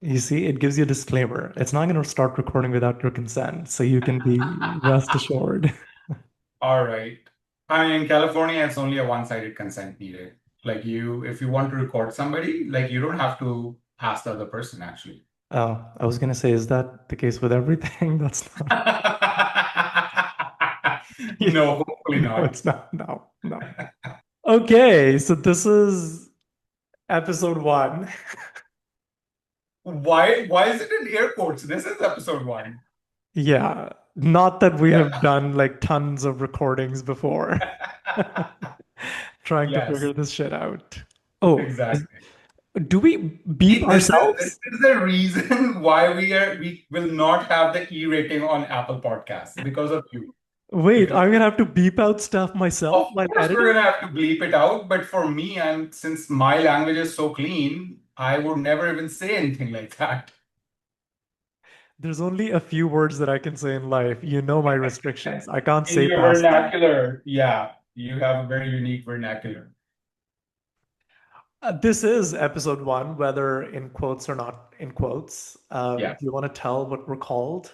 You see, it gives you a disclaimer. It's not going to start recording without your consent, so you can be rest assured. All right. I mean, in California, it's only a one-sided consent needed. Like if you want to record somebody, like you don't have to ask the other person actually. Oh, I was going to say, is that the case with everything? That's not. Yeah, No, hopefully no, not. it's not. No, no. Okay, so this is episode one. Why is it in air quotes? This is episode one. Yeah, not that we have Yeah. done like tons of recordings before. Trying to Yes, figure this shit out. Oh, exactly. do we beep See, this ourselves? is the reason why we will not have the E rating on Apple Podcasts because of you. Wait, Because I'm gonna have to beep out stuff of myself while course we're editing? gonna have to bleep it out, but for me, and since my language is so clean, I would never even say anything like that. There's only a few words that I can say in life. You know my restrictions. I can't In say your past them. vernacular, yeah, you have a very unique vernacular. This is episode one, whether in quotes or not in quotes. Yeah. Do you want to tell what we're called?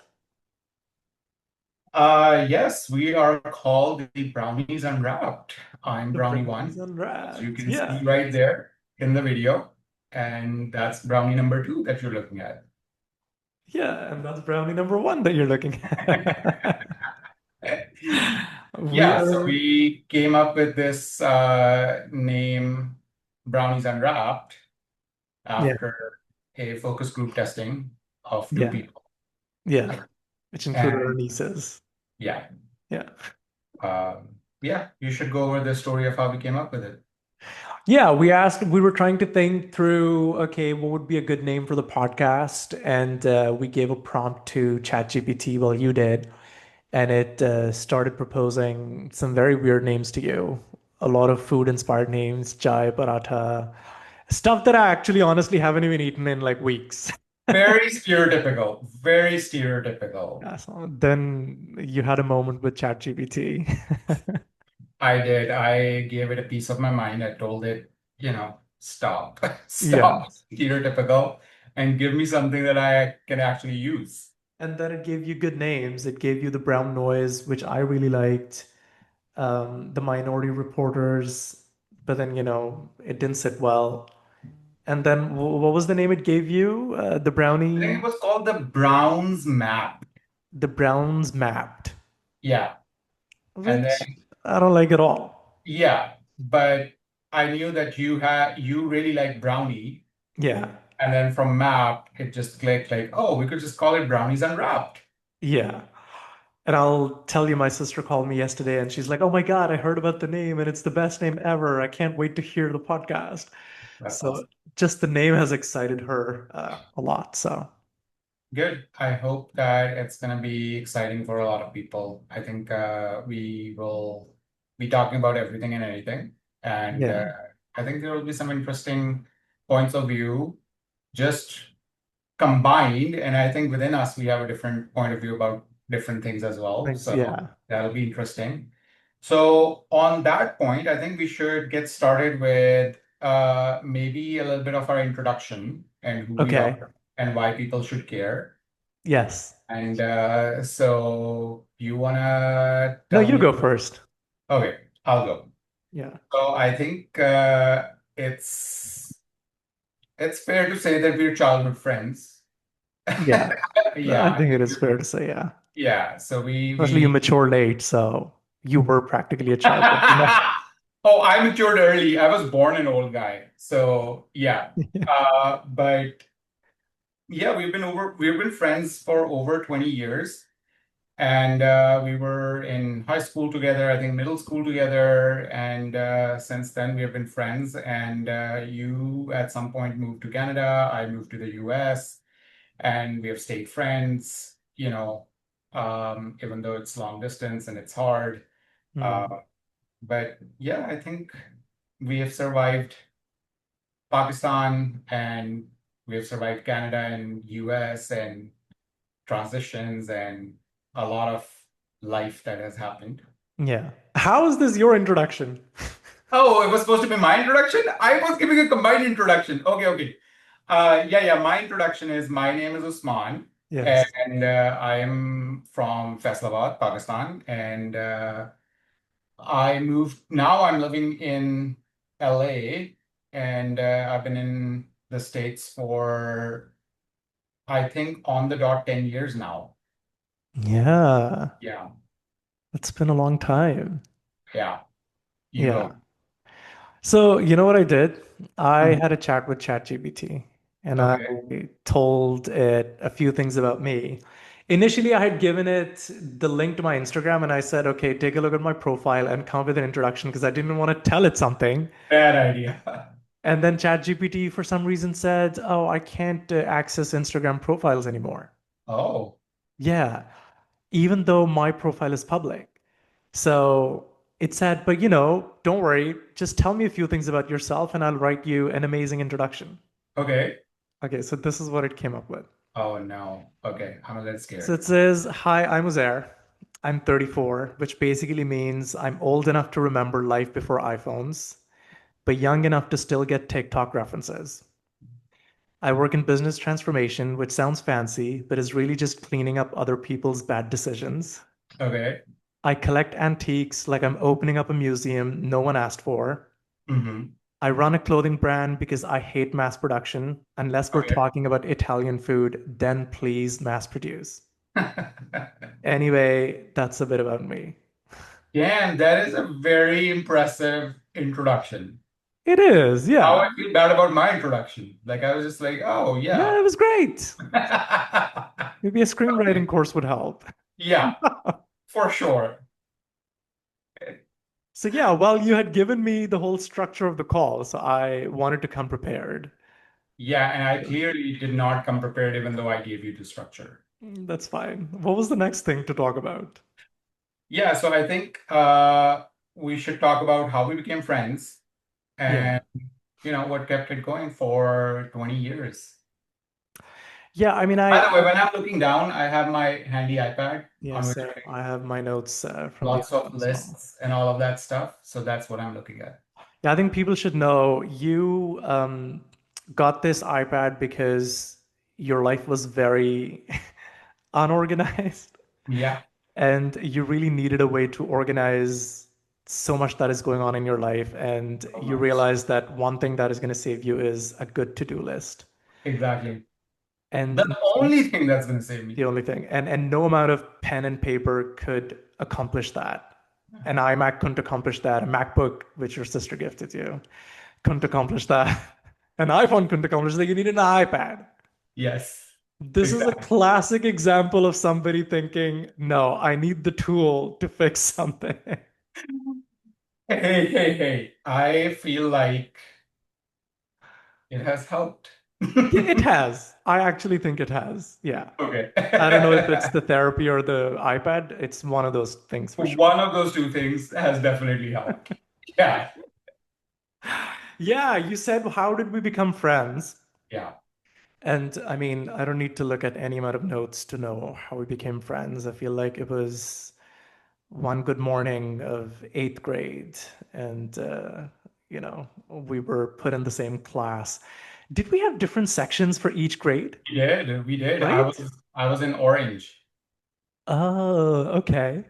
Yes, we are called the Brownies Unwrapped. I'm The Brownie Brownies one, as you Unwrapped. can see Yeah. right there in the video, and that's Brownie number two that you're looking at. Yeah, and that's brownie number one that you're looking at. We Yeah, so are, we came up with this name, Brownies Unwrapped, yeah, after a focus group testing of two yeah, people. yeah, which included our And nieces. yeah, Yeah. yeah, you should go over the story of how we came up with it. Yeah, we were trying to think through, okay, what would be a good name for the podcast? And we gave a prompt to ChatGPT, well, you did, and it started proposing some very weird names to you. A lot of food inspired names, chai, paratha, stuff that I actually honestly haven't even eaten in like weeks. Very stereotypical, very stereotypical. Yeah, so then you had a moment with ChatGPT. I did. I gave it a piece of my mind. I told it, stop, Yeah. stop, stereotypical, and give me something that I can actually use. And then it gave you good names. It gave you the brown noise, which I really liked. The Minority Reporters, but then, it didn't sit well. And then what was the name it gave you? The I think it Brownie, was called the Browns map. the Browns Mapped, Yeah. And which then, I don't like at all. yeah, but I knew that you really like brownie. Yeah, And then from map, it just clicked like, oh, we could just call it Brownies Unwrapped. yeah. And I'll tell you, my sister called me yesterday and she's like, "Oh my God, I heard about the name and it's the best name ever. I can't wait to hear the podcast." That's So awesome. just the name has excited her a lot. So Good. I hope that it's going to be exciting for a lot of people. I think we will be talking about everything and anything. And yeah, I think there will be some interesting points of view just combined. And I think within us, we have a different point of view about different things as well. thanks. So Yeah. that'll be interesting. So on that point, I think we should get started with maybe a little bit of our introduction and who we Okay. are and why people should care. Yes. And so you wanna No, tell you me? go first. Okay, I'll go. Yeah. So I think it's fair to say that we're childhood friends. Yeah. Yeah, I I think it think is fair to say, yeah. yeah. So we Especially you we mature late, so you were practically a child when you met. oh, I matured early. I was born an old guy. So yeah. But yeah, we've been friends for over 20 years. And we were in high school together, I think middle school together. And since then, we have been friends. And you at some point moved to Canada. I moved to the US, and we have stayed friends, even though it's long distance and it's hard. Uh, Hmm. but yeah, I think we have survived Pakistan and we have survived Canada and US and transitions and a lot of life that has happened. Yeah. How is this your introduction? Oh, it was supposed to be my introduction? I was giving a combined introduction. Okay, okay. Yeah. My introduction is my name is Usman, Yes. and I am from Faisalabad, Pakistan, and I moved. Now I'm living in LA, and I've been in the States for I think on the dot 10 years now. Yeah. Yeah, It's been a long time. yeah. You Yeah. go. So, you know what I did? I Mhm. had a chat with ChatGPT and I Okay, told it a few things about me. Initially, I had given it the link to my Instagram and I said, okay, take a look at my profile and come up with an introduction because I didn't want to tell it something. bad idea. And then ChatGPT, for some reason, said, oh, I can't access Instagram profiles anymore. Oh, Yeah, even though my profile is public. So it said, but don't worry, just tell me a few things about yourself and I'll write you an amazing introduction. okay. Okay, so this is what it came up with. Oh no. Okay, I'm a little So scared. it says, hi, I'm Uzair. I'm 34, which basically means I'm old enough to remember life before iPhones, but young enough to still get TikTok references. I work in business transformation, which sounds fancy, but is really just cleaning up other people's bad decisions. Okay. I collect antiques like I'm opening up a museum no one asked for. Mm-hmm. I run a clothing brand because I hate mass production. Unless we're Okay. talking about Italian food, then please mass produce. Anyway, that's a bit about me. Damn, that is a very impressive introduction. It is, Now yeah. I feel bad about my introduction. Like I was just like, oh Yeah, yeah. it was great. Maybe a screenwriting Okay. course would help. Yeah, for sure. So, yeah, well, you had given me the whole structure of the call, so I wanted to come prepared. Yeah, and I clearly did not come prepared even though I gave you the structure. That's fine. What was the next thing to talk about? Yeah, so I think we should talk about how we became friends Yeah. and what kept it going for 20 years. Yeah, I mean, By the way, when I'm looking down, I have my handy iPad yeah, on which same. I I have my notes from the lots of iPad as well. lists and all of that stuff. So that's what I'm looking at. Yeah, I think people should know you got this iPad because your life was very unorganized Yeah. and you really needed a way to organize so much that is going on in your life. And So you much. realize that one thing that is going to save you is a good to-do list. Exactly. The And only thing that's going to save me. the only thing. And no amount of pen and paper could accomplish that. An iMac couldn't accomplish that. A MacBook, which your sister gifted you, couldn't accomplish that. An iPhone couldn't accomplish that. You need an iPad. Yes, This is a exactly. classic example of somebody thinking, no, I need the tool to fix something. Hey, hey, hey. I feel like it has helped. Yeah, it has. I actually think it has. Yeah. Okay. I don't know if it's the therapy or the iPad. It's one of those things for sure. One of those two things has definitely helped. Yeah, Yeah, you said, how did we become friends? yeah. And I mean, I don't need to look at any amount of notes to know how we became friends. I feel like it was one good morning of eighth grade, and we were put in the same class. Did we have different sections for each grade? We did. We did. I Right? was I was in orange. Oh, okay.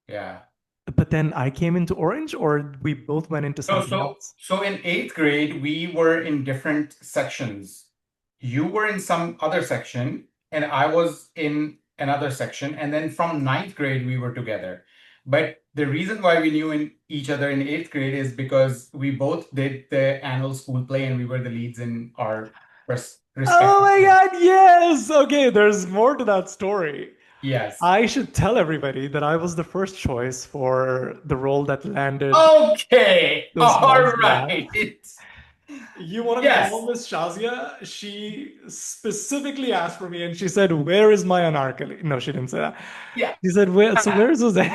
Yeah. But then I came into orange, or we both went into So something so else. so in eighth grade, we were in different sections. You were in some other section, and I was in another section. And then from ninth grade, we were together. But the reason why we knew in each other in eighth grade is because we both did the annual school play, and we were the leads in our Oh respective my plays. God, yes. Okay, there's more to that story. Yes. I should tell everybody that I was the first choice for the role that landed Okay. those All months left. right. You want to call Yes. Miss Shazia? She specifically asked for me and she said, where is my anarkali? No, she didn't say that. Yeah. She said, where, so where's Jose?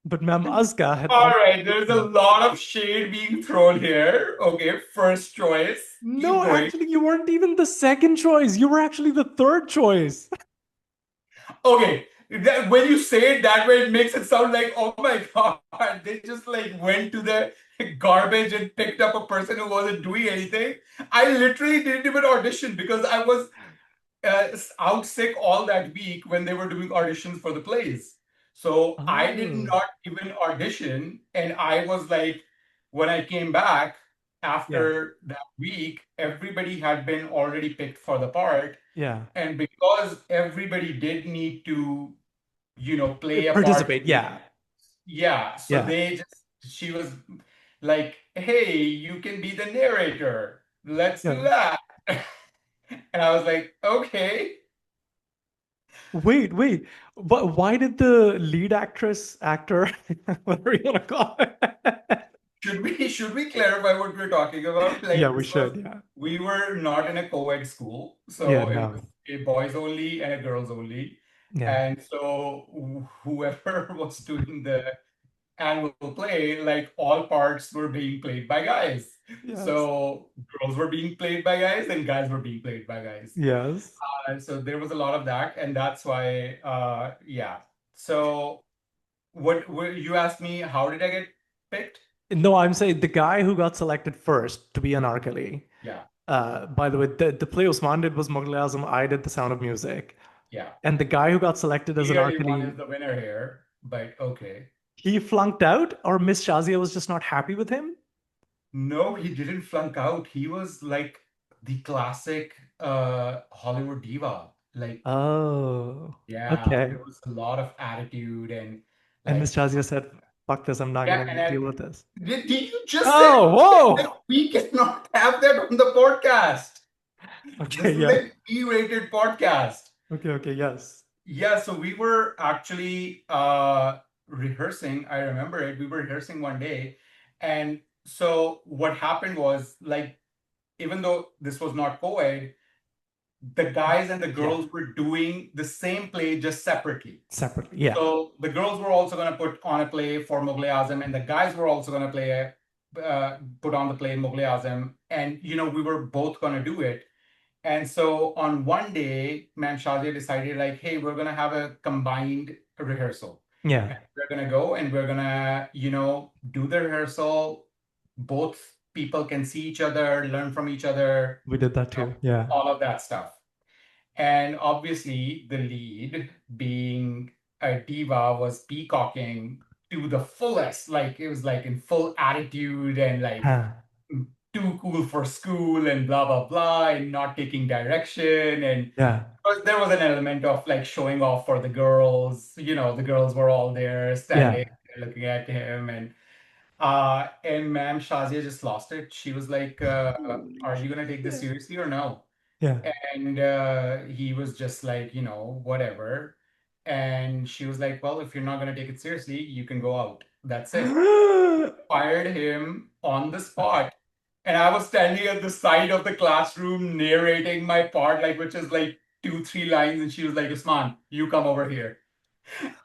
But Ma'am Azka had All already right. There's a taken. lot of shade being thrown here. Okay. First choice. Keep No, going. actually, you weren't even the second choice. You were actually the third choice. Okay. When you say it that way, it makes it sound like, oh my God, they just like went to the garbage and picked up a person who wasn't doing anything. I literally didn't even audition because I was out sick all that week when they were doing auditions for the plays. So I did Oh, not even audition. And I was like, when I came back yeah, after that week, everybody had been already picked for the part. yeah. And because everybody did need to, play a part, Participate. Yeah, yeah. So yeah, she was like, hey, you can be the narrator. Let's do yeah. that. And I was like, okay. Wait. But why did the lead actor, whatever you want to call it? Should we clarify what we're talking about? Yeah, Like we this was should. Yeah, we were not in a co-ed school, yeah, so it was no, a boys only and a girls only. yeah, And so whoever was doing the annual play, like all parts were being played by guys. yes, So girls were being played by guys and guys were being played by guys. yes. And so there was a lot of that, and that's why yeah. So what you asked me, how did I get picked? No, I'm saying the guy who got selected first to be Anarkali. Yeah, By the way, the play Usman did was Mughal Azam. I did The Sound of Music. yeah. And the guy who got selected as Clearly one is Anarkali, the winner here, but okay. he flunked out, or Miss Shazia was just not happy with him. No, he didn't flunk out. He was like the classic Hollywood diva. Like, Oh, yeah, okay. there was a lot of attitude and And Miss like, Shazia said, "Fuck this, I'm not yeah, gonna and deal with this." did you just say Oh, that whoa. we cannot have that on the podcast? Okay, This is yeah. an E-rated podcast. Okay, yes. Yeah, so we were actually rehearsing. I remember it. We were rehearsing one day. And so what happened was like, even though this was not co-ed, the guys and the Yeah, girls were doing the same play just separately. separately. Yeah, So the girls were also going to put on a play for Mughal Azam, and the guys were also going to put on the play Mughal Azam. And, we were both going to do it. And so on one day, Ma'am Shazia decided, like, hey, we're gonna have a combined rehearsal. And yeah. we're gonna go and we're gonna, do the rehearsal. Both people can see each other, learn from each other, We did that too. Yeah. all of that stuff. And obviously, the lead, being a diva, was peacocking to the fullest. Like it was like in full attitude and like Huh. too cool for school and blah blah blah and not taking direction and Yeah. but there was an element of like showing off for the girls. The girls were all there standing Yeah. looking at him and Ma'am Shazia just lost it. She was like, Holy are you gonna take this shit. seriously or no? Yeah. And he was just like, whatever. And she was like, well, if you're not gonna take it seriously, you can go out. That's it. Fired him on the spot. And I was standing at the side of the classroom narrating my part, like which is like two, three lines, and she was like, Usman, you come over here.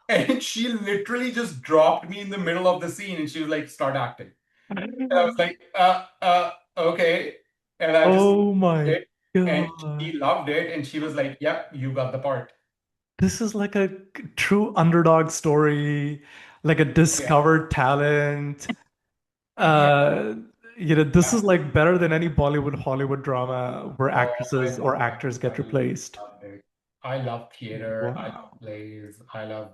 And she literally just dropped me in the middle of the scene and she was like, start acting. And I was like, okay. And I just Oh my did. And she God. loved it. And she was like, yep, you got the part. This is like a true underdog story, like a Yeah. discovered talent. Yeah. Uh, this is like better than any Bollywood, Hollywood drama where Oh, I actresses or loved it. actors get I replaced. loved it. I love theater. I love Wow. plays. I love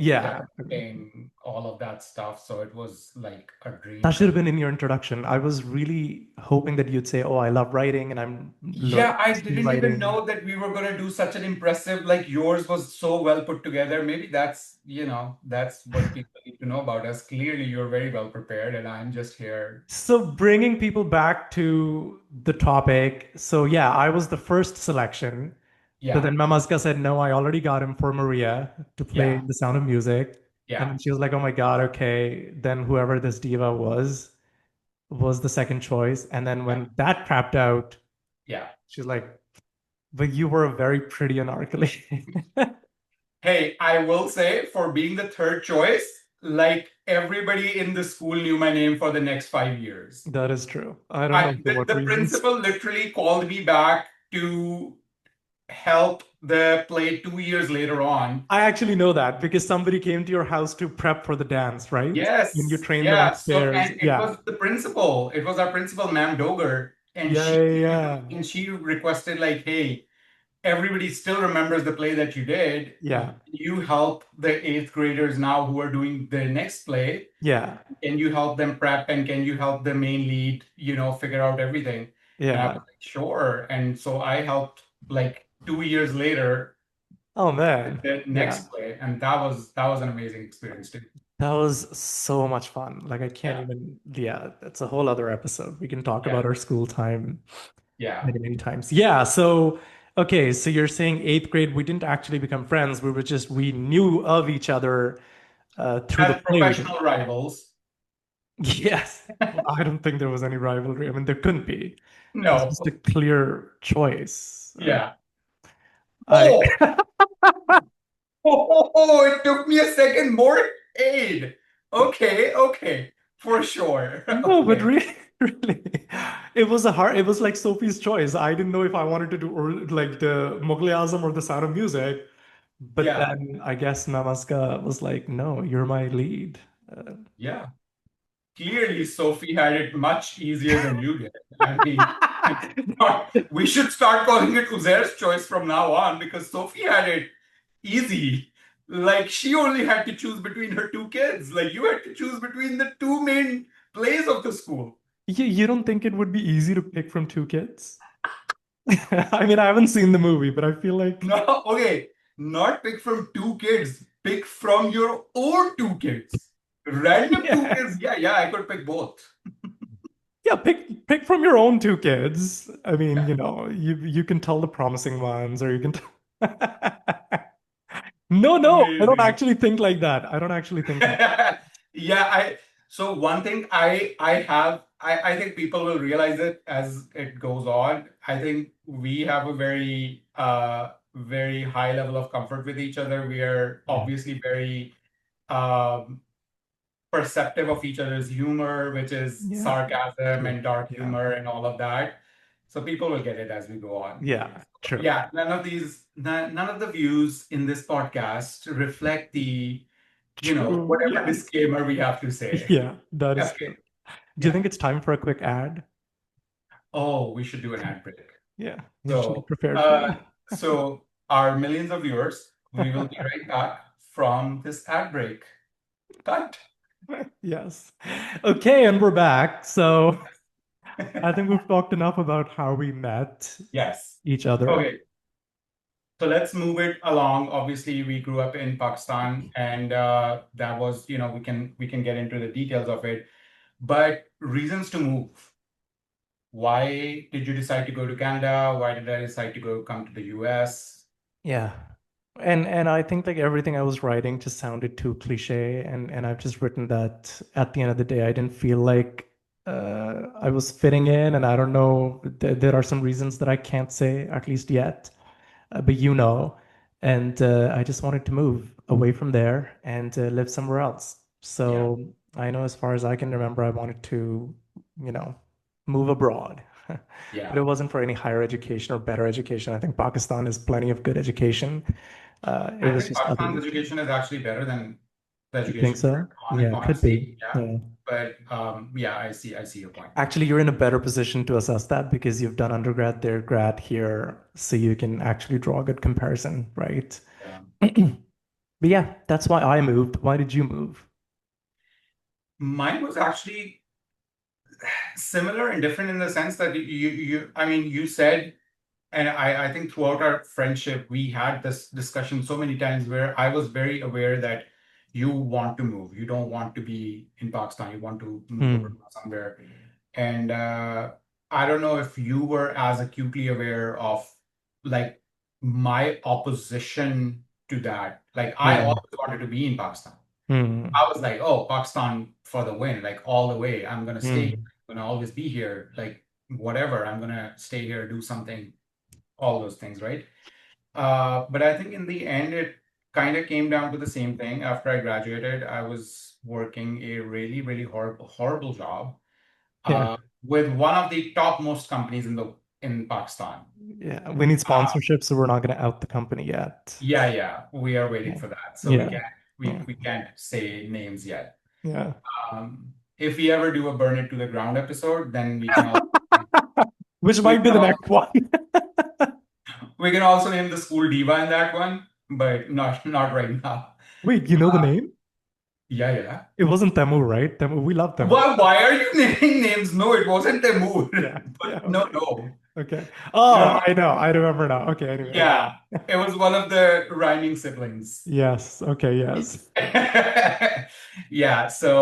Yeah. directing, all of that stuff. So it was like a dream That should come. have been in your introduction. I was really hoping that you'd say, "Oh, I love writing and I'm learning Yeah, I didn't even screenwriting." know that we were going to do such an impressive, like yours was so well put together. Maybe that's what people need to know about us. Clearly, you're very well prepared, and I'm just here. So bringing people back to the topic. So yeah, I was the first selection, but Yeah, then Mamaska said, "No, I already got him for Maria to play yeah, The Sound of Music." And yeah, then she was like, "Oh my God, okay." Then whoever this diva was the second choice. And then yeah, when that crapped out, yeah. she's like, "But you were a very pretty Anarkali." Hey, I will say for being the third choice, like everybody in the school knew my name for the next 5 years. That is true. I don't I know for the, what the reasons. principal literally called me back to help the play 2 years later on. I actually know that because somebody came to your house to prep for the dance, right? And you Yes, trained them yeah. So, upstairs. and it Yeah. was the principal. It was our principal, Ma'am Doger, and Yeah, yeah, she requested like, "Hey, everybody still remembers the play that you did. yeah, You help the eighth graders now who are doing the next play. yeah, Can you help them prep and can you help the main lead, figure out everything?" And I yeah. was like, "Sure." And so I helped like 2 years later Oh with man. the Yeah. next play, and that was an amazing experience too. That was so much fun. Like I can't Yeah, even, yeah, that's a whole other episode. We can talk yeah, about our school time yeah. many, many times. Yeah, so okay, so you're saying eighth grade, we didn't actually become friends. We knew of each other through the As play we did. professional rivals. Yes. Well, I don't think there was any rivalry. I mean, there couldn't be. It was just a No. clear choice. Yeah. I Oh, oh, it took me a second more aid. Okay, okay, for sure. no, but Okay. really, really, it was like Sophie's choice. I didn't know if I wanted to do or like the Mughal Azam or the Sound of Music, but Yeah, then I guess Namaska was like, no, you're my lead. Uh, yeah. Clearly, Sophie had it much easier than you did. I mean, we should start calling it Uzair's choice from now on because Sophie had it easy. Like, she only had to choose between her two kids. Like, you had to choose between the two main plays of the school. you don't think it would be easy to pick from two kids? I mean, I haven't seen the movie, but I feel like, No, okay. Not pick from two kids. Pick from your own two kids. Random two yeah, kids. Yeah, yeah, I could pick both. yeah, pick from your own two kids. I mean, Yeah. you can tell the promising ones, or you can. No, no, I don't Amazing. actually think like that. I don't actually think like. Yeah, so one thing I think people will realize it as it goes on. I think we have a very high level of comfort with each other. We are Yeah, obviously very um perceptive of each other's humor, which is yeah, sarcasm true. and dark Yeah, humor and all of that. So people will get it as we go on. yeah, true. Yeah, none of the views in this podcast reflect the, True. whatever Yeah, disclaimer we have to say. yeah, that is Okay. true. Do you Yeah. think it's time for a quick ad? Oh, we should do an ad break. Yeah, you should be So, prepared for uh, that. so our millions of viewers, we will be right back from this ad break. Cut. Yes. Okay, and we're back. So I think we've talked enough about how we met Yes. each other. Okay. So let's move it along. Obviously, we grew up in Pakistan, and that was, we can get into the details of it. But reasons to move. Why did you decide to go to Canada? Why did I decide to come to the US? Yeah. And I think like everything I was writing just sounded too cliche and I've just written that at the end of the day I didn't feel like I was fitting in and I don't know there are some reasons that I can't say at least yet. But and I just wanted to move away from there and live somewhere else. Yeah, So I know as far as I can remember, I wanted to, you know, move abroad. But yeah. it wasn't for any higher education or better education. I think Pakistan has plenty of good education. It I was think just other Pakistan's reasons. education is actually better than the You think education here, so? Yeah, could be. honestly. Yeah. Yeah. But yeah, I see your point. Actually, you're in a better position to assess that because you've done undergrad there, grad here, so you can actually draw a good comparison, right? Yeah. But yeah, that's why I moved. Why did you move? Mine was actually similar and different in the sense that I mean, you said, and I think throughout our friendship, we had this discussion so many times where I was very aware that you want to move. You don't want to be in Pakistan. You want to move abroad Hmm. somewhere. And I don't know if you were as acutely aware of like my opposition to that. Like I Hmm. always wanted to be in Pakistan. Hmm. I was like, oh, Pakistan for the win, like all the way. I'm gonna stay here. Hmm. I'm gonna always be here. Like whatever. I'm gonna stay here, do something, all those things, right? But I think in the end, it kind of came down to the same thing. After I graduated, I was working a really horrible job Yeah. with one of the topmost companies in the in Pakistan. Yeah, we need Uh, sponsorship, so we're not going to out the company yet. yeah, we are waiting Yeah. for that. So Yeah. Yeah. we can't say names yet. Yeah. If we ever do a burn it to the ground episode, then Which we might be can the also next one. we can also name the school diva in that one, but not right now. Wait, you know the name? Yeah, yeah. It wasn't Temu, right? Temu, we love Temu. Why are you naming names? No, it wasn't Temur. Yeah. But Yeah. no, Okay. no. Okay. No, Oh, no. I know. I remember now. Okay. Anyway. Yeah, it was one of the rhyming siblings. Yes. Okay. Yes. Yeah, so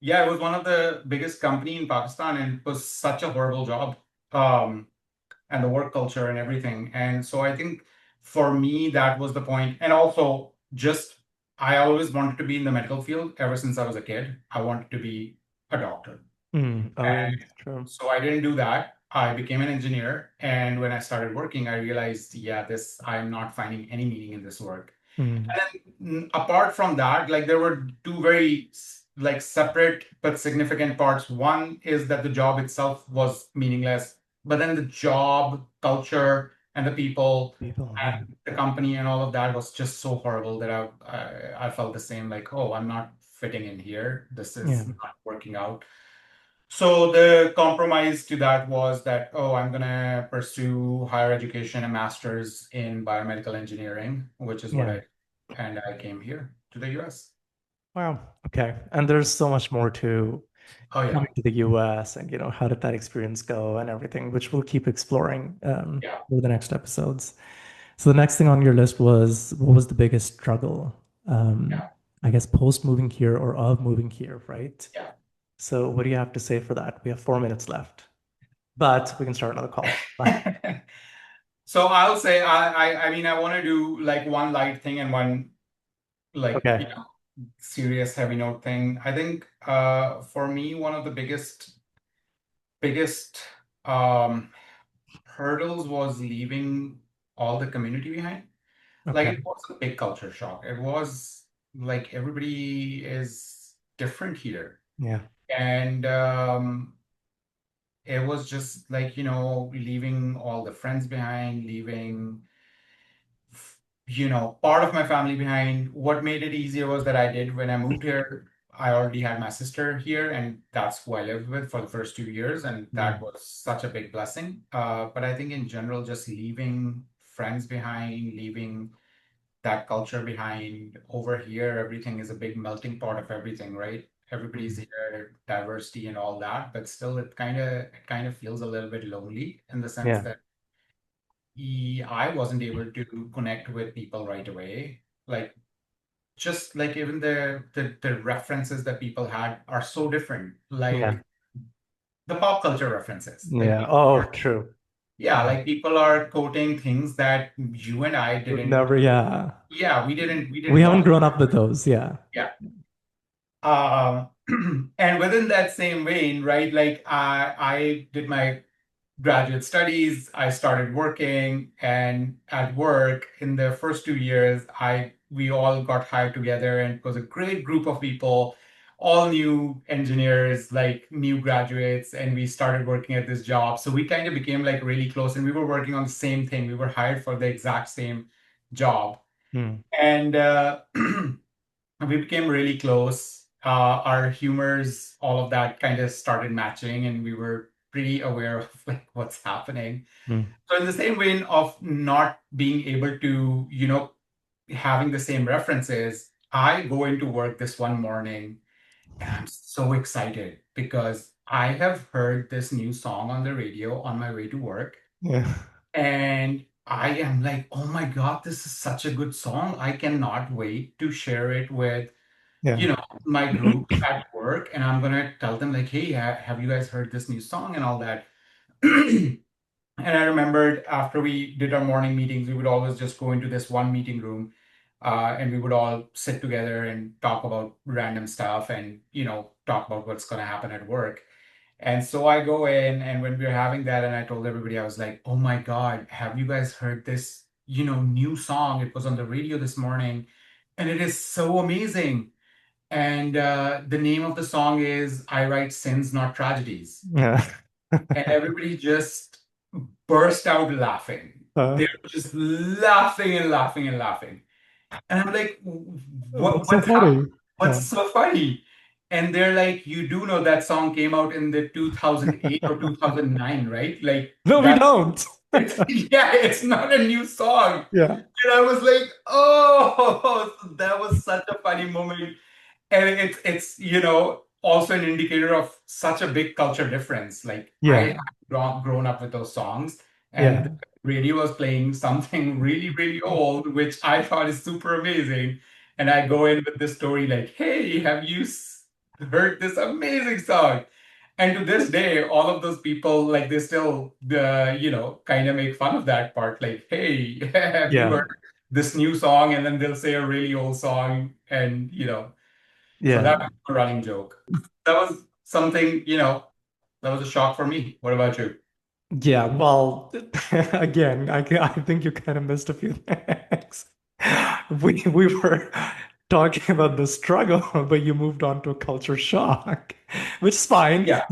yeah, it was one of the biggest company in Pakistan, and it was such a horrible job. Um, and the work culture and everything. And so I think for me, that was the point. And also, just I always wanted to be in the medical field ever since I was a kid. I wanted to be a doctor. Mm. Oh, And yes. True. so I didn't do that. I became an engineer. And when I started working, I realized, yeah, I'm not finding any meaning in this work. Mm. And then apart from that, like there were two very like separate but significant parts. One is that the job itself was meaningless, but then the job culture and the people People. Yeah. and the company and all of that was just so horrible that I felt the same, like, oh, I'm not fitting in here. This Yeah. is not working out. So the compromise to that was that, oh, I'm gonna pursue higher education, a master's in biomedical engineering, which is what Yeah. I, and I came here to the US. Wow. Okay. And there's so much more to Oh yeah, coming to the US and, how did that experience go and everything, which we'll keep exploring yeah, over the next episodes. So the next thing on your list was what was the biggest struggle? yeah, I guess post moving here or of moving here, right? yeah. So what do you have to say for that? We have 4 minutes left, but we can start another call. Bye. So I'll say I mean I want to do like one light thing and one like Okay. serious heavy note thing. I think for me one of the biggest um hurdles was leaving all the community behind. Like Okay. it was a big culture shock. It was like everybody is different here. Yeah. And it was just like, leaving all the friends behind, leaving, part of my family behind. What made it easier was that I did when I moved here, I already had my sister here, and that's who I lived with for the first 2 years. And that Mm. was such a big blessing. But I think in general, just leaving friends behind, leaving that culture behind. Over here, everything is a big melting pot of everything, right? Everybody's Mm. here, diversity and all that, but still it kind of feels a little bit lonely in the sense Yeah. that I wasn't able to connect with people right away. Like just like even the references that people had are so different. Yeah. Like the pop culture references. Like Yeah. people Oh, are, true. yeah, Yeah. like people are quoting things that you and I We've didn't. never, yeah. Yeah, we We didn't haven't watch. grown up with those. Yeah. Yeah. And within that same vein, right, like I did my graduate studies, I started working, and at work in the first 2 years, we all got hired together, and it was a great group of people, all new engineers, like new graduates, and we started working at this job. So we kind of became like really close, and we were working on the same thing. We were hired for the exact same job. Mm. And we became really close. Our humors, all of that kind of started matching, and we were pretty aware of like what's happening. Mm. So in the same vein of not being able to, having the same references, I go into work this one morning and I'm so excited because I have heard this new song on the radio on my way to work. Yeah. And I am like, oh my God, this is such a good song. I cannot wait to share it with Yeah. my group at work, and I'm gonna tell them like, hey, have you guys heard this new song and all that? And I remembered after we did our morning meetings, we would always just go into this one meeting room, and we would all sit together and talk about random stuff and, talk about what's gonna happen at work. And so I go in, and when we were having that, and I told everybody, I was like, oh my God, have you guys heard this, new song? It was on the radio this morning, and it is so amazing. And the name of the song is I Write Sins, Not Tragedies. Yeah. and everybody just burst out laughing. Uh, They were just laughing and laughing and laughing. And I'm like, what's so what's happening? funny? What's so funny? And they're like, you do know that song came out in the 2008 or 2009, right? Like No, we that don't. it's yeah, it's not a new song. Yeah. And I was like, oh, that was such a funny moment. And it's also an indicator of such a big culture difference. Like I Yeah. have grown up with those songs, and Yeah. the radio was playing something really, really old, which I thought is super amazing. And I go in with this story like, hey, have you heard this amazing song? And to this day, all of those people, like, they still, kind of make fun of that part. Like, hey, have you Yeah. heard this new song? And then they'll say a really old song, and so Yeah. that was a running joke. That was something, that was a shock for me. What about you? Yeah. Well, again, I think you kind of missed a few things. We were talking about the struggle, but you moved on to a culture shock, which is fine. Yeah.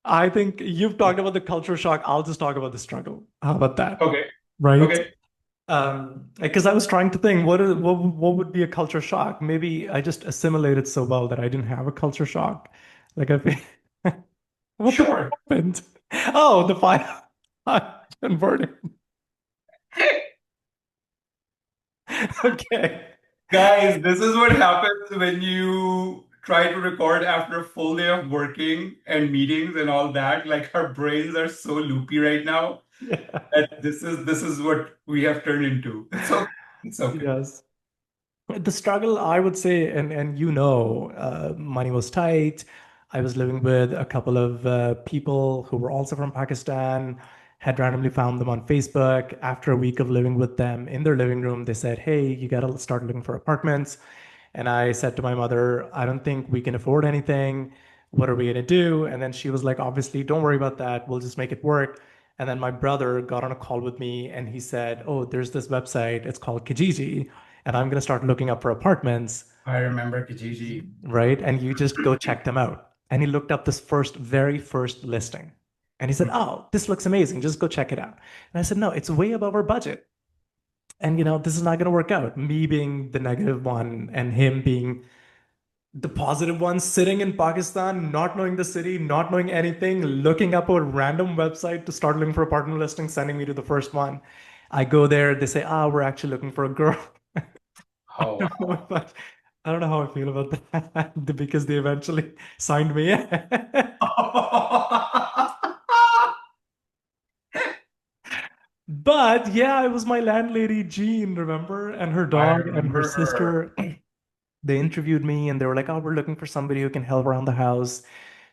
I think you've talked about the culture shock. I'll just talk about the struggle. How about that? Okay. Right? Okay. Because I was trying to think, what would be a culture shock? Maybe I just assimilated so well that I didn't have a culture shock. Like what the fuck Sure. happened? Oh, the file converted. Okay. Guys, this is what happens when you try to record after a full day of working and meetings and all that. Like our brains are so loopy right now Yeah. that this is what we have turned into. It's okay. It's okay. Yes. The struggle, I would say, and money was tight. I was living with a couple of people who were also from Pakistan, had randomly found them on Facebook. After a week of living with them in their living room, they said, "Hey, you got to start looking for apartments." And I said to my mother, "I don't think we can afford anything. What are we going to do?" And then she was like, "Obviously, don't worry about that. We'll just make it work." And then my brother got on a call with me and he said, "Oh, there's this website. It's called Kijiji, and I'm going to start looking up for apartments, I remember Kijiji. right? And you just go check them out." And he looked up this very first listing. And he said, "Oh, this looks amazing. Just go check it out." And I said, "No, it's way above our budget. And, this is not going to work out." Me being the negative one and him being the positive one, sitting in Pakistan, not knowing the city, not knowing anything, looking up a random website to start looking for apartment listings, sending me to the first one. I go there, they say, "Ah, we're actually looking for a girl." I Oh, don't know wow. if I don't know how I feel about that because they eventually signed me in. But yeah, it was my landlady, Jean, remember? And her I dog and her remember her. sister. They interviewed me and they were like, "Oh, we're looking for somebody who can help around the house,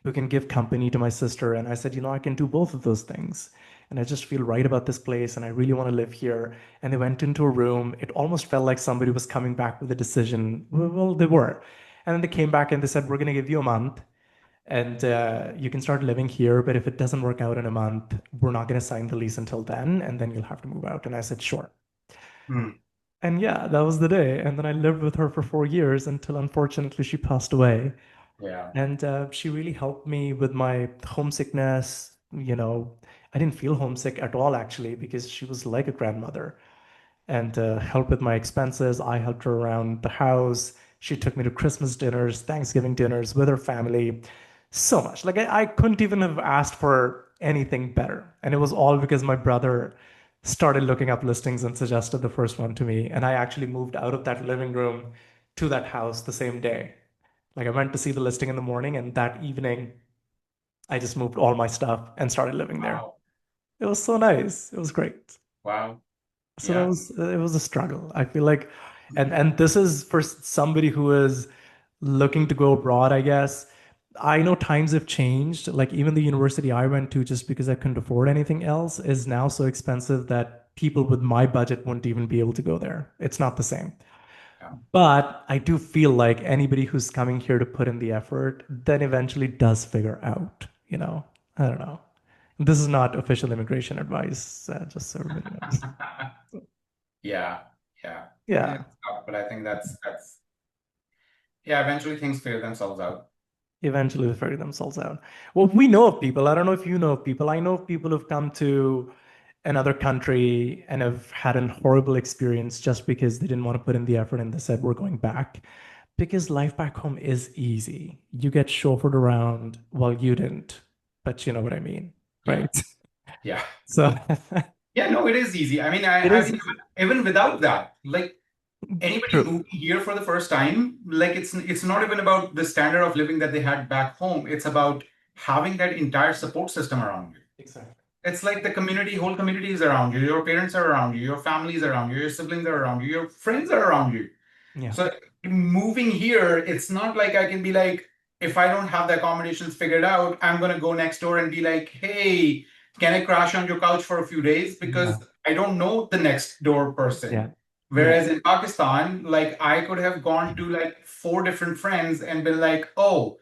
who can give company to my sister." And I said, "I can do both of those things. And I just feel right about this place and I really want to live here." And they went into a room. It almost felt like somebody was coming back with a decision. Well, they were. And then they came back and they said, "We're going to give you a month and you can start living here. But if it doesn't work out in a month, we're not going to sign the lease until then. And then you'll have to move out." And I said, "Sure." Hmm. And yeah, that was the day. And then I lived with her for 4 years until unfortunately she passed away. Yeah. And she really helped me with my homesickness. I didn't feel homesick at all, actually, because she was like a grandmother and helped with my expenses. I helped her around the house. She took me to Christmas dinners, Thanksgiving dinners with her family. So much. Like, I couldn't even have asked for anything better. And it was all because my brother started looking up listings and suggested the first one to me. And I actually moved out of that living room to that house the same day. Like, I went to see the listing in the morning, and that evening, I just moved all my stuff and started living there. Wow. It was so nice. It was great. Wow. So Yeah. it was a struggle. I feel like, and this is for somebody who is looking to go abroad, I guess. I know times have changed. Like even the university I went to, just because I couldn't afford anything else, is now so expensive that people with my budget wouldn't even be able to go there. It's not the same. Yeah. But I do feel like anybody who's coming here to put in the effort then eventually does figure out. I don't know. This is not official immigration advice, just so everybody knows. Yeah. Yeah. Yeah. It's tough, but I think that's yeah, eventually things figure themselves out. Eventually, they figure themselves out. Well, we know of people. I don't know if you know of people. I know of people who've come to another country and have had a horrible experience just because they didn't want to put in the effort and they said, we're going back. Because life back home is easy. You get chauffeured around. Well, you didn't, but you know what I mean, Yeah, right? yeah. So Yeah, no, it is easy. I mean, it I is mean, easy. even without that, like anybody True. moving here for the first time, like it's not even about the standard of living that they had back home. It's about having that entire support system around you. Exactly. It's like the community, whole community is around you. Your parents are around you. Your family is around you. Your siblings are around you. Your friends are around you. Yeah. So moving here, it's not like I can be like, if I don't have the accommodations figured out, I'm gonna go next door and be like, hey, can I crash on your couch for a few days? Because Yeah. I don't know the next door person. Yeah. Yeah. Whereas in Pakistan, like I could have gone to like four different friends and been like, oh,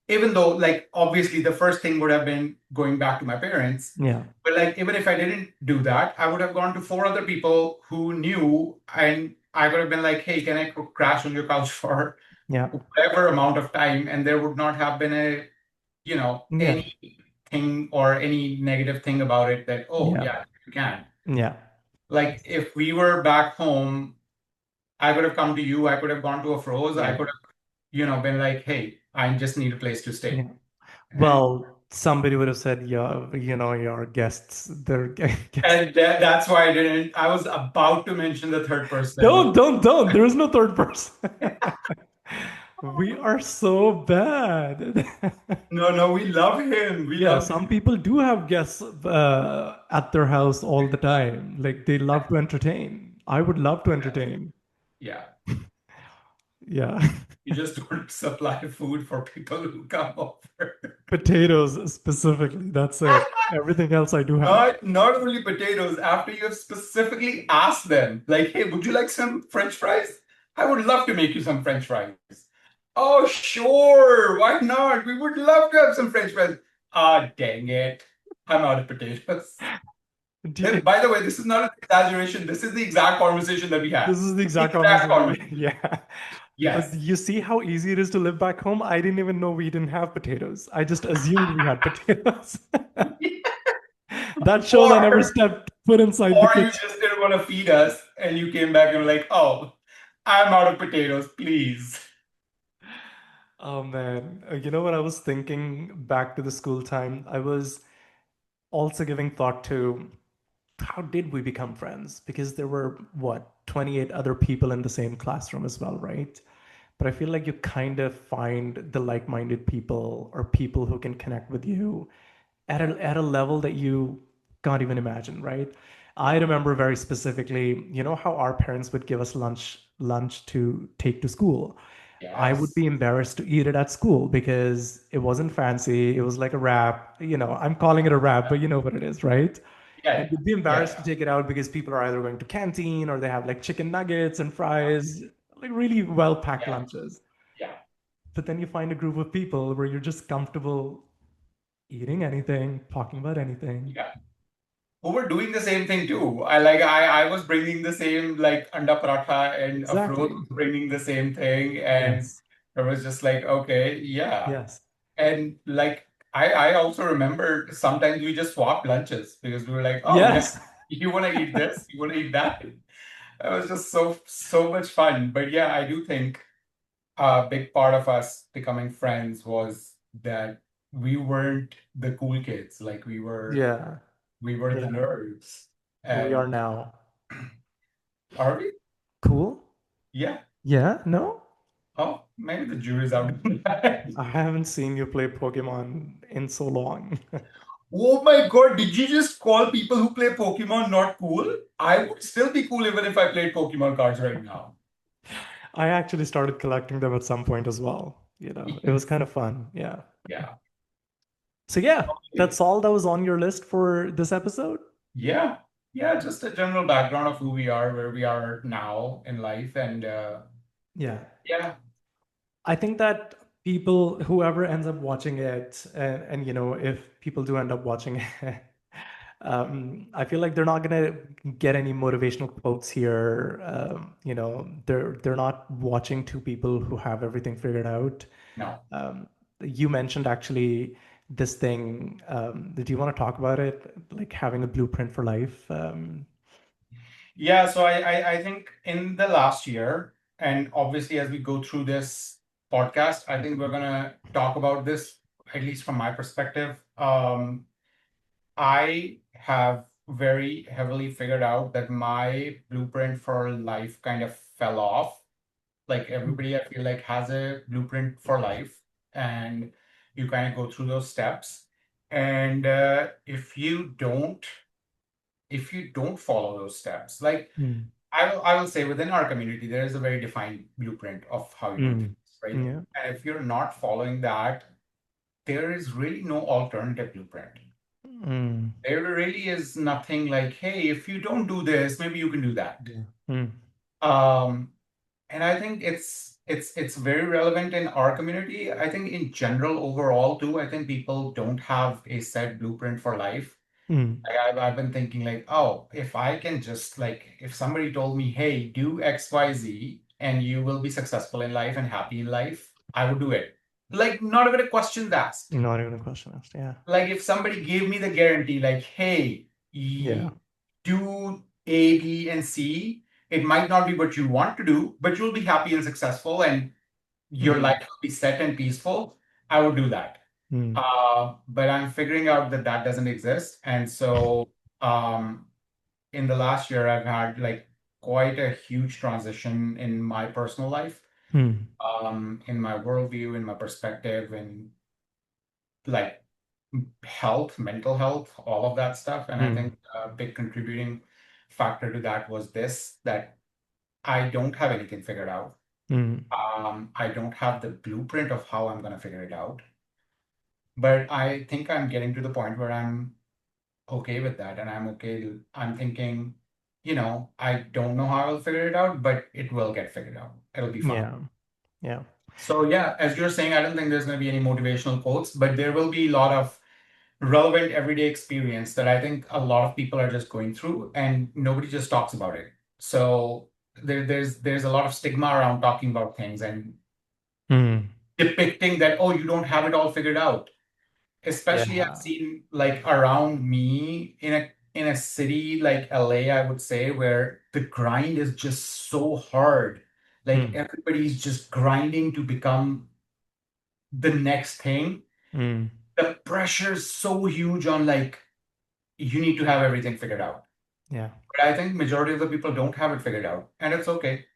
even though like obviously the first thing would have been going back to my parents, Yeah. but like even if I didn't do that, I would have gone to four other people who knew, and I would have been like, "Hey, can I crash on your couch for Yeah. whatever amount of time?" And there would not have been a, Yeah. anything or any negative thing about it that, oh Yeah. yeah, you can. Yeah. Like if we were back home, I could have come to you, I could have gone to a froze, I Yeah. could have, been like, "Hey, I just need a place to stay." Yeah. And Well, somebody would have said, yeah, your guests, they're guests. that's why I didn't. I was about to mention the third person. Don't. There is no third person. We are so bad. No, no, we love him. We Yeah, love some him. people do have guests at their house all the time. Like they love to entertain. I would love to entertain. Yeah. Yeah. You just don't supply food for people who come over. Potatoes specifically. That's it. Everything else I do have. Not only potatoes, after you have specifically asked them, like, hey, would you like some French fries? I would love to make you some French fries. Oh, sure. Why not? We would love to have some French fries. Ah, dang it. I'm out of potatoes. Do you- By the way, this is not an exaggeration. This is the exact conversation that we had. This is the The exact exact conversation. conversation. Yeah. But Yes. you see how easy it is to live back home? I didn't even know we didn't have potatoes. I just assumed we had potatoes. That shows I never Or stepped foot inside the or you kitchen. just didn't want to feed us and you came back and were like, oh, I'm out of potatoes, please. Oh man. You know what I was thinking back to the school time? I was also giving thought to how did we become friends? Because there were, what, 28 other people in the same classroom as well, right? But I feel like you kind of find the like-minded people or people who can connect with you at a level that you can't even imagine, right? I remember very specifically, you know how our parents would give us lunch to take to school. I would Yes. be embarrassed to eat it at school because it wasn't fancy. It was like a wrap. I'm calling it a wrap, but you know what it is, right? Yeah. And you'd be Yeah. embarrassed to take it out because people are either going to canteen or they have like chicken nuggets and fries, like really well packed Yeah. lunches. Yeah. But then you find a group of people where you're just comfortable eating anything, talking about anything. Yeah. Who were doing the same thing too. I was bringing the same like anda paratha and Afroz Exactly. was bringing the same thing, and Yes. it was just like, okay, yeah. Yes. And like I also remember sometimes we just swapped lunches because we were like, oh yeah, Yes. you want to eat this, you want to eat that. It was just so much fun. But yeah, I do think a big part of us becoming friends was that we weren't the cool kids. Like Yeah. we were the Yeah. nerds. We are And now. are we? Cool. Yeah. Yeah. No? Oh, maybe the jury's out on that. I haven't seen you play Pokemon in so long. Oh my God, did you just call people who play Pokemon not cool? I would still be cool even if I played Pokemon cards right now. I actually started collecting them at some point as well. It was kind of fun. Yeah. Yeah. So yeah, Okay. that's all that was on your list for this episode. Yeah. Yeah, just a general background of who we are, where we are now in life, and Yeah. yeah, I think that people, whoever ends up watching it, and if people do end up watching it, I feel like they're not gonna get any motivational quotes here. They're not watching two people who have everything figured out. no. You mentioned actually this thing. Do you want to talk about it? Like having a blueprint for life? Yeah, so I think in the last year, and obviously as we go through this podcast, I think we're gonna talk about this, at least from my perspective. I have very heavily figured out that my blueprint for life kind of fell off. Like everybody, I feel like has a blueprint for life, and you kind of go through those steps. And if you don't follow those steps, like Mm, I will say within our community, there is a very defined blueprint of how you do mm, things, right? yeah. And if you're not following that, there is really no alternative blueprint. Mm, There really is nothing like, hey, if you don't do this, maybe you can do that. yeah. Mm, Um, and I think it's very relevant in our community. I think in general, overall too, I think people don't have a set blueprint for life. mm, Like I've been thinking like, oh, if I can just like, if somebody told me, hey, do X, Y, Z, and you will be successful in life and happy in life, I would do it. Like, not even a question asked. not even a question asked. Yeah. Like, if somebody gave me the guarantee, like, hey, Yeah. do A, B, and C, it might not be what you want to do, but you'll be happy and successful, and your Mm, life will be set and peaceful, I would do that. mm, But I'm figuring out that that doesn't exist. And so in the last year, I've had like quite a huge transition in my personal life, mm, in my worldview, in my perspective, in like health, mental health, all of that stuff. And I mm, think a big contributing factor to that was this, that I don't have anything figured out. mm, I don't have the blueprint of how I'm going to figure it out. But I think I'm getting to the point where I'm okay with that. And I'm okay. I'm thinking, I don't know how I'll figure it out, but it will get figured out. It'll be fine. yeah. Yeah. So, yeah, as you're saying, I don't think there's going to be any motivational quotes, but there will be a lot of relevant everyday experience that I think a lot of people are just going through and nobody just talks about it. So, there's a lot of stigma around talking about things and Mm, depicting that, oh, you don't have it all figured out. Especially I've yeah. seen like around me in a city like LA, I would say, where the grind is just so hard. Like Mm, everybody's just grinding to become the next thing. mm, The pressure is so huge on like you need to have everything figured out. yeah. But I think majority of the people don't have it figured out, and it's okay.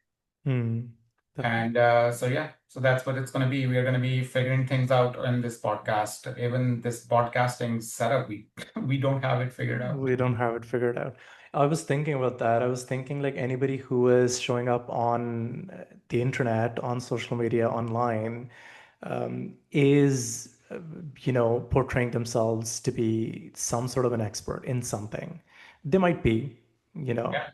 Mm, definitely. And so yeah, so that's what it's going to be. We are going to be figuring things out in this podcast. Even this podcasting setup, we we don't have it figured out. We don't have it figured out. I was thinking about that. I was thinking like anybody who is showing up on the internet, on social media, online, is, portraying themselves to be some sort of an expert in something. They might be, you know, Yeah,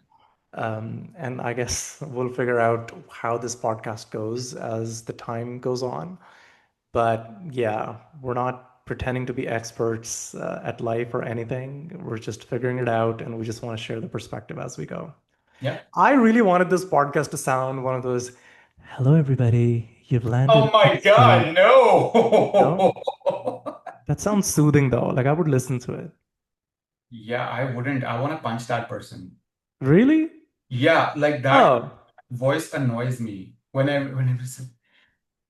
and I guess we'll figure out how this podcast goes as the time goes on. But yeah, we're not pretending to be experts at life or anything. We're just figuring it out and we just want to share the perspective as we go. yeah. I really wanted this podcast to sound one of those, hello, everybody. You've landed Oh in my good space. God, No? no. That sounds soothing though. Like I would listen to it. Yeah, I wouldn't. I want to punch that person. Really? Yeah, like that Oh, voice annoys me when it was.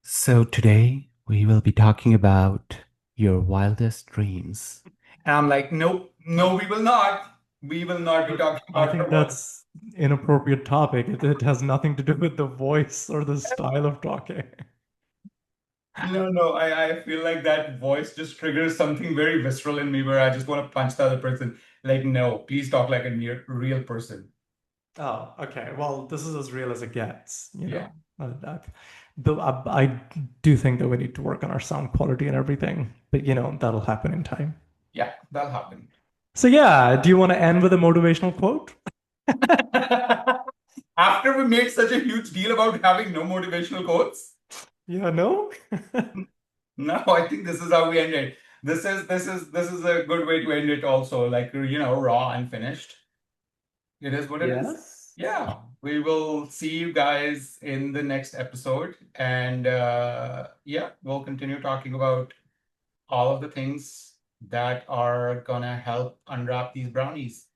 So today we will be talking about your wildest dreams. And I'm like, nope, no, we will not. We will not be talking I about think our wild. that's inappropriate topic. It has nothing to do with the voice or the style of talking. No, no, I feel like that voice just triggers something very visceral in me where I just want to punch the other person. Like, no, please talk like a real person. Oh, okay. Well, this is as real as it gets, Yeah, I do think that we need to work on our sound quality and everything, but that'll happen in time. yeah, that'll happen. So yeah, do you want to end with a motivational quote? After we made such a huge deal about having no motivational quotes, Yeah, no? no, I think this is how we end it. This is a good way to end it also, like raw and finished. It is what it Yes. is. Yeah, we will see you guys in the next episode. And yeah, we'll continue talking about all of the things that are gonna help unwrap these brownies.